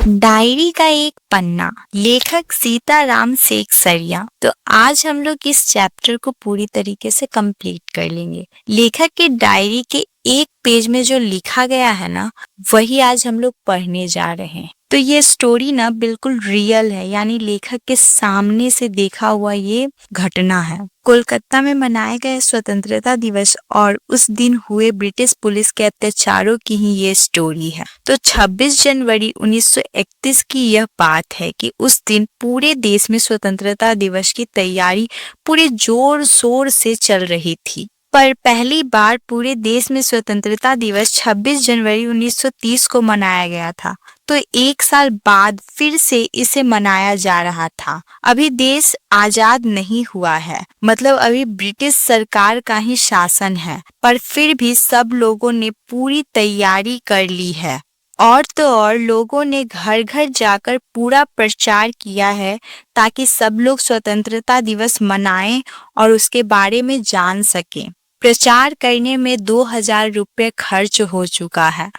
Diary का एक पन्ना, लेखक सीताराम सेकसरिया। तो आज हम लोग इस चैप्टर को पूरी तरीके से कंप्लीट कर लेंगे। लेखक के डायरी के एक पेज में जो लिखा गया है ना, वही आज हम लोग पढ़ने जा रहे हैं। तो ये स्टोरी ना बिल्कुल रियल है, यानी लेखक के सामने से देखा हुआ ये घटना है। कोलकाता में मनाए गए स्वतंत्रता दिवस और उस दिन हुए ब्रिटिश पुलिस के अत्याचारों की ही ये स्टोरी है। तो 26 जनवरी 1931 की यह बात है कि उस दिन पूरे देश में स्वतंत्रता दिवस की तैयारी पूरे जोर शोर से चल रही थी। पर पहली बार पूरे देश में स्वतंत्रता दिवस 26 जनवरी 1930 को मनाया गया था। तो एक साल बाद फिर से इसे मनाया जा रहा था। अभी देश आजाद नहीं हुआ है, मतलब अभी ब्रिटिश सरकार का ही शासन है, पर फिर भी सब लोगों ने पूरी तैयारी कर ली है। और तो और लोगों ने घर घर जाकर पूरा प्रचार किया है ताकि सब लोग स्वतंत्रता दिवस मनाएं और उसके बारे में जान सकें। प्रचार करने में 2000 रुपये खर्च हो चुका है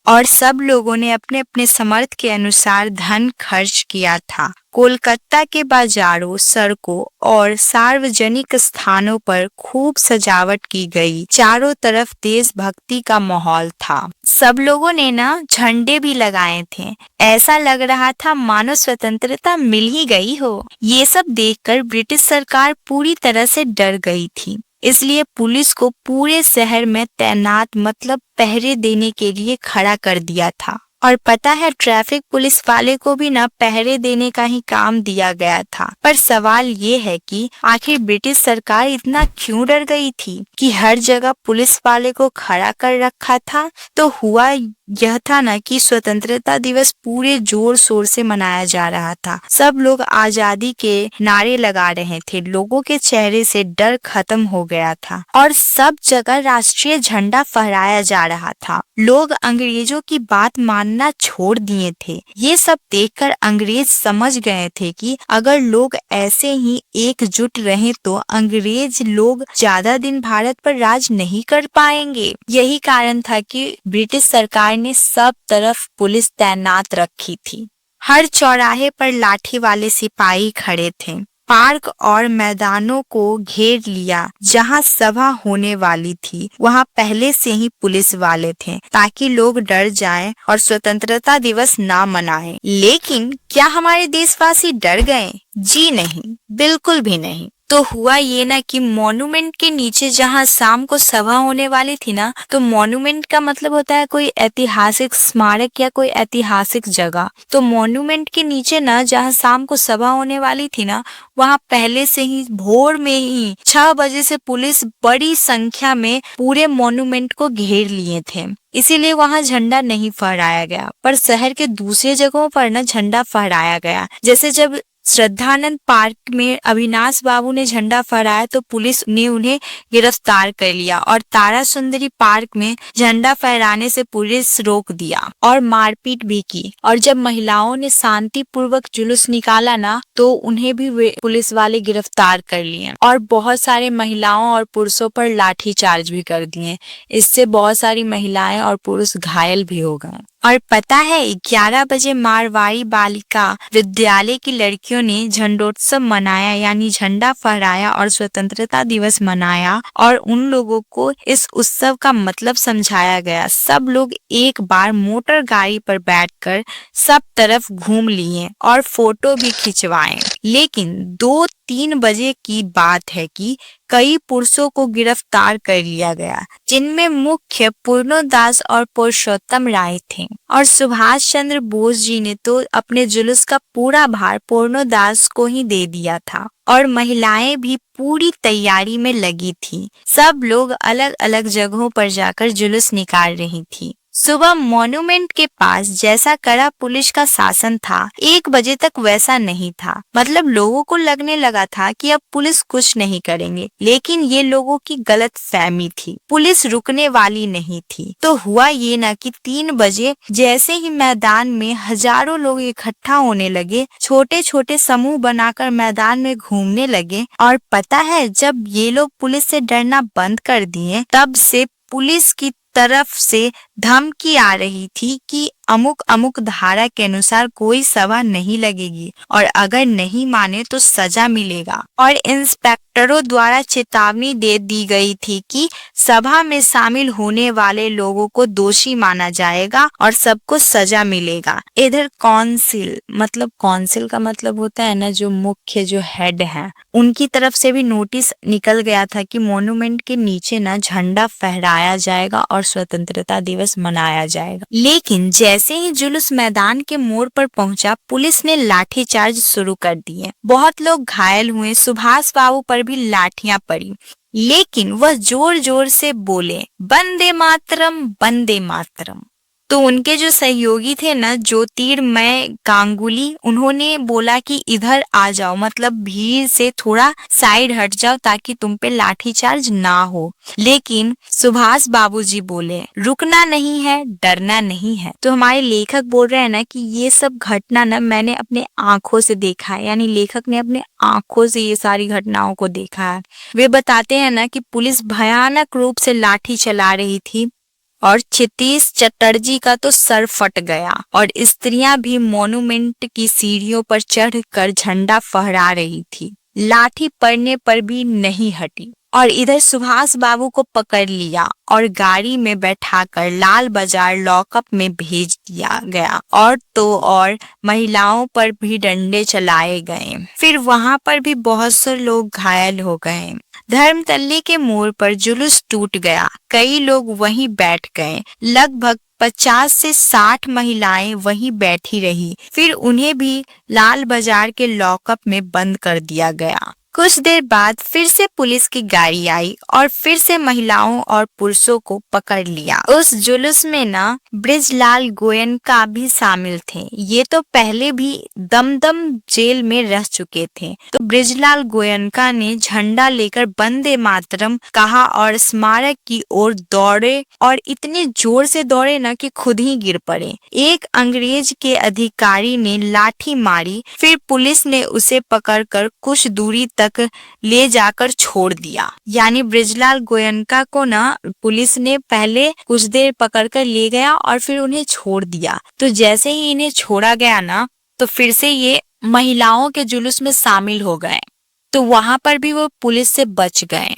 और सब लोगों ने अपने अपने समर्थ के अनुसार धन खर्च किया था। कोलकाता के बाजारों, सड़कों और सार्वजनिक स्थानों पर खूब सजावट की गई। चारों तरफ देशभक्ति का माहौल था। सब लोगों ने ना झंडे भी लगाए थे। ऐसा लग रहा था मानो स्वतंत्रता मिल ही गई हो। ये सब देखकर ब्रिटिश सरकार पूरी तरह से डर गई थी। इसलिए पुलिस को पूरे शहर में तैनात, मतलब पहरे देने के लिए खड़ा कर दिया था। और पता है, ट्रैफिक पुलिस वाले को भी ना पहरे देने का ही काम दिया गया था। पर सवाल ये है कि आखिर ब्रिटिश सरकार इतना क्यों डर गई थी कि हर जगह पुलिस वाले को खड़ा कर रखा था। तो हुआ यह था ना कि स्वतंत्रता दिवस पूरे जोर शोर से मनाया जा रहा था। सब लोग आजादी के नारे लगा रहे थे। लोगों के चेहरे से डर खत्म हो गया था और सब जगह राष्ट्रीय झंडा फहराया जा रहा था। लोग अंग्रेजों की बात मानना छोड़ दिए थे। ये सब देखकर अंग्रेज समझ गए थे कि अगर लोग ऐसे ही एकजुट रहें तो अंग्रेज लोग ज्यादा दिन भारत पर राज नहीं कर पाएंगे। यही कारण था कि ब्रिटिश सरकार ने सब तरफ पुलिस तैनात रखी थी। हर चौराहे पर लाठी वाले सिपाही खड़े थे। पार्क और मैदानों को घेर लिया। जहां सभा होने वाली थी वहां पहले से ही पुलिस वाले थे ताकि लोग डर जाएं और स्वतंत्रता दिवस ना मनाएं। लेकिन क्या हमारे देशवासी डर गए? जी नहीं, बिल्कुल भी नहीं। तो हुआ ये ना कि मॉन्यूमेंट के नीचे जहाँ शाम को सभा होने वाली थी ना, तो मॉन्यूमेंट का मतलब होता है कोई ऐतिहासिक स्मारक या कोई ऐतिहासिक जगह। तो मॉन्यूमेंट के नीचे ना जहाँ शाम को सभा होने वाली थी ना, वहाँ पहले से ही भोर में ही 6 बजे से पुलिस बड़ी संख्या में पूरे मॉन्यूमेंट को घेर लिए थे। इसीलिए वहां झंडा नहीं फहराया गया। पर शहर के दूसरे जगहों पर ना झंडा फहराया गया। जैसे जब श्रद्धानंद पार्क में अविनाश बाबू ने झंडा फहराया तो पुलिस ने उन्हें गिरफ्तार कर लिया और तारा सुंदरी पार्क में झंडा फहराने से पुलिस रोक दिया और मारपीट भी की। और जब महिलाओं ने शांतिपूर्वक जुलूस निकाला ना, तो उन्हें भी पुलिस वाले गिरफ्तार कर लिए और बहुत सारे महिलाओं और पुरुषों पर लाठीचार्ज भी कर दिए। इससे बहुत सारी महिलाएं और पुरुष घायल भी हो गए। और पता है, 11 बजे मारवाड़ी बालिका विद्यालय की लड़कियों ने झंडोत्सव मनाया, यानी झंडा फहराया और स्वतंत्रता दिवस मनाया। और उन लोगों को इस उत्सव का मतलब समझाया गया। सब लोग एक बार मोटर गाड़ी पर बैठकर सब तरफ घूम लिए और फोटो भी खिंचवाए। लेकिन 2-3 बजे की बात है कि कई पुरुषों को गिरफ्तार कर लिया गया, जिनमें मुख्य पूर्णोदास और पुरुषोत्तम राय थे। और सुभाष चंद्र बोस जी ने तो अपने जुलूस का पूरा भार पूर्णोदास को ही दे दिया था। और महिलाएं भी पूरी तैयारी में लगी थी। सब लोग अलग अलग जगहों पर जाकर जुलूस निकाल रही थी। सुबह मॉन्यूमेंट के पास जैसा कड़ा पुलिस का शासन था, 1 बजे तक वैसा नहीं था। मतलब लोगों को लगने लगा था कि अब पुलिस कुछ नहीं करेंगे, लेकिन ये लोगों की गलत फहमी थी। पुलिस रुकने वाली नहीं थी। तो हुआ ये ना कि 3 बजे जैसे ही मैदान में हजारों लोग इकट्ठा होने लगे, छोटे छोटे समूह बनाकर मैदान में घूमने लगे। और पता है, जब ये लोग पुलिस से डरना बंद कर दिए, तब से पुलिस की तरफ से धमकी आ रही थी कि अमुक अमुक धारा के अनुसार कोई सभा नहीं लगेगी और अगर नहीं माने तो सजा मिलेगा। और इंस्पेक्टरों द्वारा चेतावनी दे दी गई थी कि सभा में शामिल होने वाले लोगों को दोषी माना जाएगा और सबको सजा मिलेगा। इधर काउंसिल का मतलब होता है ना, जो मुख्य जो हेड है, उनकी तरफ से भी नोटिस निकल गया था कि मॉन्यूमेंट के नीचे ना झंडा फहराया जाएगा और स्वतंत्रता दिवस मनाया जाएगा। लेकिन जैसे ही जुलूस मैदान के मोड़ पर पहुंचा, पुलिस ने लाठीचार्ज शुरू कर दिए। बहुत लोग घायल हुए। सुभाष बाबू पर भी लाठियां पड़ी, लेकिन वह जोर जोर से बोले, वंदे मातरम, वंदे मातरम। तो उनके जो सहयोगी थे ना, ज्योतिर्मय गांगुली, उन्होंने बोला कि इधर आ जाओ, मतलब भीड़ से थोड़ा साइड हट जाओ ताकि तुम पे लाठीचार्ज ना हो। लेकिन सुभाष बाबूजी बोले, रुकना नहीं है, डरना नहीं है। तो हमारे लेखक बोल रहे हैं ना कि ये सब घटना ना मैंने अपने आंखों से देखा है, यानी लेखक ने अपने आंखों से ये सारी घटनाओं को देखा है। वे बताते हैं ना कि पुलिस भयानक रूप से लाठी चला रही थी और क्षितिज चटर्जी का तो सर फट गया और स्त्रियां भी मॉन्यूमेंट की सीढ़ियों पर चढ़कर झंडा फहरा रही थी। लाठी पड़ने पर भी नहीं हटी और इधर सुभाष बाबू को पकड़ लिया और गाड़ी में बैठाकर लाल बाजार लॉकअप में भेज दिया गया। और तो और महिलाओं पर भी डंडे चलाए गए। फिर वहां पर भी बहुत से लोग घायल हो गए। धर्मतल्ली के मोड़ पर जुलूस टूट गया। कई लोग वहीं बैठ गए। लगभग 50 से 60 महिलाएं वहीं बैठी रही। फिर उन्हें भी लाल बाजार के लॉकअप में बंद कर दिया गया। कुछ देर बाद फिर से पुलिस की गाड़ी आई और फिर से महिलाओं और पुरुषों को पकड़ लिया। उस जुलूस में ना बृजलाल गोयनका भी शामिल थे। ये तो पहले भी दमदम जेल में रह चुके थे। तो बृजलाल गोयनका ने झंडा लेकर वंदे मातरम कहा और स्मारक की ओर दौड़े और इतने जोर से दौड़े ना कि खुद ही गिर पड़े। एक अंग्रेज के अधिकारी ने लाठी मारी। फिर पुलिस ने उसे पकड़कर कुछ दूरी तक ले जाकर छोड़ दिया। यानी बृजलाल गोयनका को ना पुलिस ने पहले कुछ देर पकड़कर ले गया और फिर उन्हें छोड़ दिया। तो जैसे ही इन्हें छोड़ा गया ना, तो फिर से ये महिलाओं के जुलूस में शामिल हो गए। तो वहां पर भी वो पुलिस से बच गए।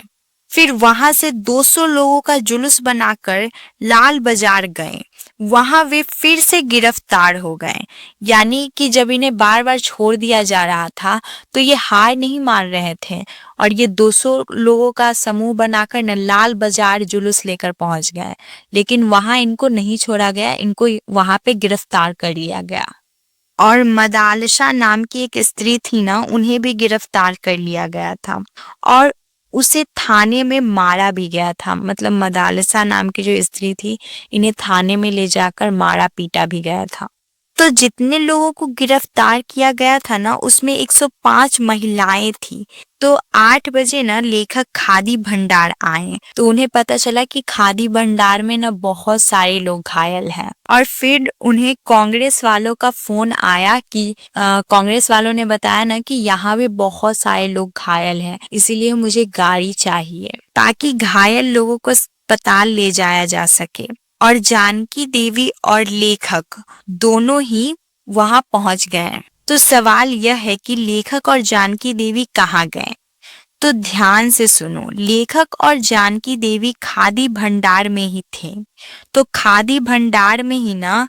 फिर वहां से 200 लोगों का जुलूस बनाकर लाल बाजार गए। वहां वे फिर से गिरफ्तार हो गए। यानी कि जब इन्हें बार बार छोड़ दिया जा रहा था तो ये हार नहीं मान रहे थे और ये 200 लोगों का समूह बनाकर न लाल बाजार जुलूस लेकर पहुंच गए। लेकिन वहां इनको नहीं छोड़ा गया, इनको वहां पे गिरफ्तार कर लिया गया। और मदालशा नाम की एक स्त्री थी ना, उन्हें भी गिरफ्तार कर लिया गया था और उसे थाने में मारा भी गया था। मतलब मदालसा नाम की जो स्त्री थी, इन्हें थाने में ले जाकर मारा पीटा भी गया था। तो जितने लोगों को गिरफ्तार किया गया था ना, उसमें 105 महिलाएं थी। तो 8 बजे ना लेखक खादी भंडार आए तो उन्हें पता चला कि खादी भंडार में ना बहुत सारे लोग घायल हैं। और फिर उन्हें कांग्रेस वालों का फोन आया कि कांग्रेस वालों ने बताया ना कि यहाँ भी बहुत सारे लोग घायल हैं, इसीलिए मुझे गाड़ी चाहिए ताकि घायल लोगों को अस्पताल ले जाया जा सके। और जानकी देवी और लेखक दोनों ही वहां पहुंच गए। तो सवाल यह है कि लेखक और जानकी देवी कहाँ गए? तो ध्यान से सुनो, लेखक और जानकी देवी खादी भंडार में ही थे। तो खादी भंडार में ही ना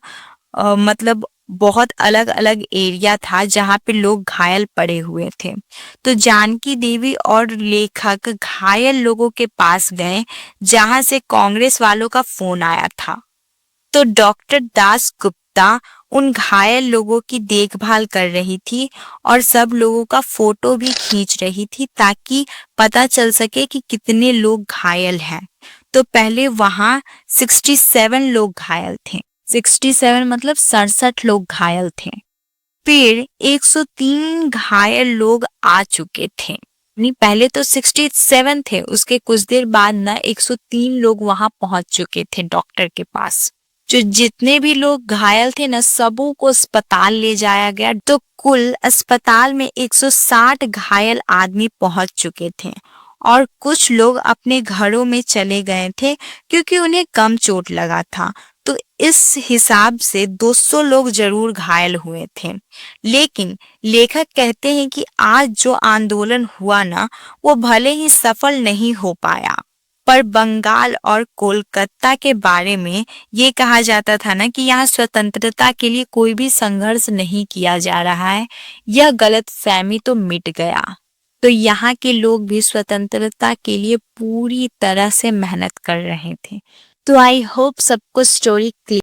मतलब बहुत अलग अलग एरिया था जहाँ पे लोग घायल पड़े हुए थे। तो जानकी देवी और लेखक घायल लोगों के पास गए जहाँ से कांग्रेस वालों का फोन आया था। तो डॉक्टर दास गुप्ता उन घायल लोगों की देखभाल कर रही थी और सब लोगों का फोटो भी खींच रही थी ताकि पता चल सके कि कितने लोग घायल हैं। तो पहले वहां 67 लोग घायल थे। 67 मतलब 67 लोग घायल थे। फिर 103 घायल लोग आ चुके थे। नहीं, पहले तो 67 थे, उसके कुछ देर बाद ना 103 लोग वहां पहुंच चुके थे डॉक्टर के पास। जो जितने भी लोग घायल थे ना, सबों को अस्पताल ले जाया गया। तो कुल अस्पताल में 160 घायल आदमी पहुंच चुके थे और कुछ लोग अपने घरों में चले गए थे क्योंकि उन्हें कम चोट लगा था। तो इस हिसाब से 200 लोग जरूर घायल हुए थे। लेकिन लेखक कहते हैं कि आज जो आंदोलन हुआ ना, वो भले ही सफल नहीं हो पाया, पर बंगाल और कोलकाता के बारे में ये कहा जाता था ना कि यहाँ स्वतंत्रता के लिए कोई भी संघर्ष नहीं किया जा रहा है, यह गलतफहमी तो मिट गया। तो यहाँ के लोग भी स्वतंत्रता के लिए पूरी तरह से मेहनत कर रहे थे। तो आई होप सबको स्टोरी क्लियर